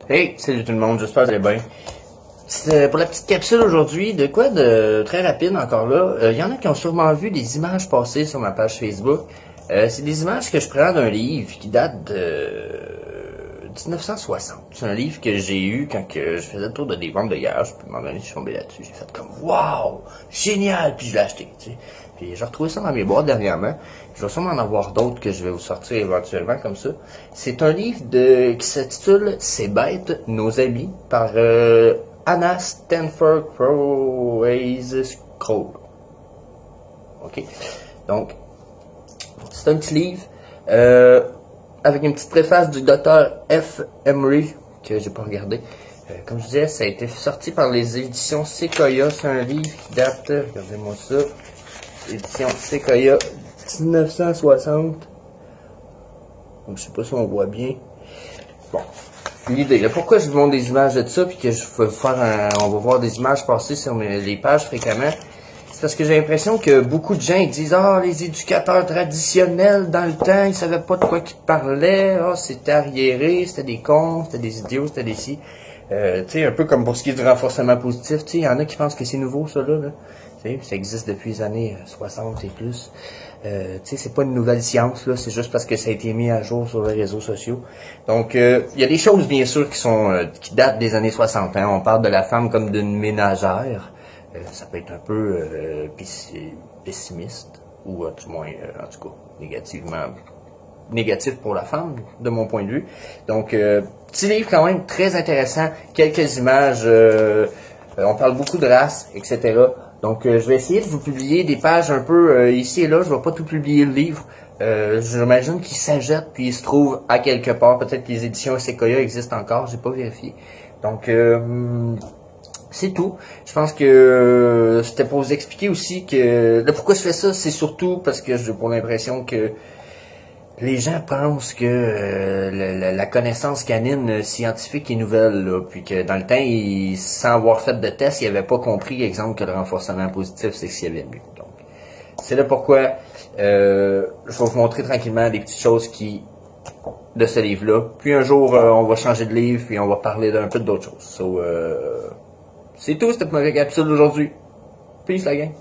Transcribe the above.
Hey, salut tout le monde, j'espère que vous allez bien. Pour la petite capsule aujourd'hui, de quoi de très rapide encore là. Il y en a qui ont sûrement vu des images passer sur ma page Facebook. C'est des images que je prends d'un livre qui date de 1960. C'est un livre que j'ai eu quand je faisais le tour des ventes de gage. Puis à un moment donné, je suis tombé là-dessus. J'ai fait comme wow, génial, puis je l'ai acheté. Tu sais. Puis j'ai retrouvé ça dans mes boîtes dernièrement. Je vais sûrement en avoir d'autres que je vais vous sortir éventuellement comme ça. C'est un livre qui s'intitule C'est bête, nos amis, par Anna Stanford Crowell. OK? Donc, c'est un petit livre avec une petite préface du Dr. F. Emery que j'ai pas regardé. Comme je disais, ça a été sorti par les éditions Sequoia. C'est un livre qui date, regardez-moi ça, édition Sequoia 1960. Donc, je sais pas si on voit bien. Bon, l'idée, là, pourquoi je vous montre des images de ça, puis que je vais faire on va voir des images passer sur les pages fréquemment. C'est parce que j'ai l'impression que beaucoup de gens ils disent ah, les éducateurs traditionnels dans le temps, ils savaient pas de quoi qu'ils parlaient, ah, c'était arriéré, c'était des cons, c'était des idiots, c'était des si. Tu sais, un peu comme pour ce qui est du renforcement positif, tu sais, il y en a qui pensent que c'est nouveau ça là. Ça existe depuis les années 60 et plus. Tu sais, c'est pas une nouvelle science, là, c'est juste parce que ça a été mis à jour sur les réseaux sociaux. Donc, il y a des choses, bien sûr, qui datent des années 60. Hein. On parle de la femme comme d'une ménagère. Ça peut être un peu pessimiste, ou du moins, en tout cas, négatif pour la femme, de mon point de vue. Donc, petit livre quand même très intéressant, quelques images, on parle beaucoup de race, etc. Donc, je vais essayer de vous publier des pages un peu ici et là. Je vais pas tout publier le livre. J'imagine qu'il s'achète puis il se trouve à quelque part. Peut-être que les éditions Sequoia existent encore. J'ai pas vérifié. Donc, c'est tout. Je pense que c'était pour vous expliquer aussi que pourquoi je fais ça, c'est surtout parce que j'ai pour l'impression que les gens pensent que la connaissance canine scientifique est nouvelle, là, puis que dans le temps, sans avoir fait de test, ils n'avaient pas compris, exemple, que le renforcement positif, c'est s'il y avait mieux. Donc, c'est là pourquoi je vais vous montrer tranquillement des petites choses de ce livre-là. Puis un jour, on va changer de livre, puis on va parler d'un peu d'autres choses. So, c'est tout, c'était ma capsule d'aujourd'hui. Peace la gang.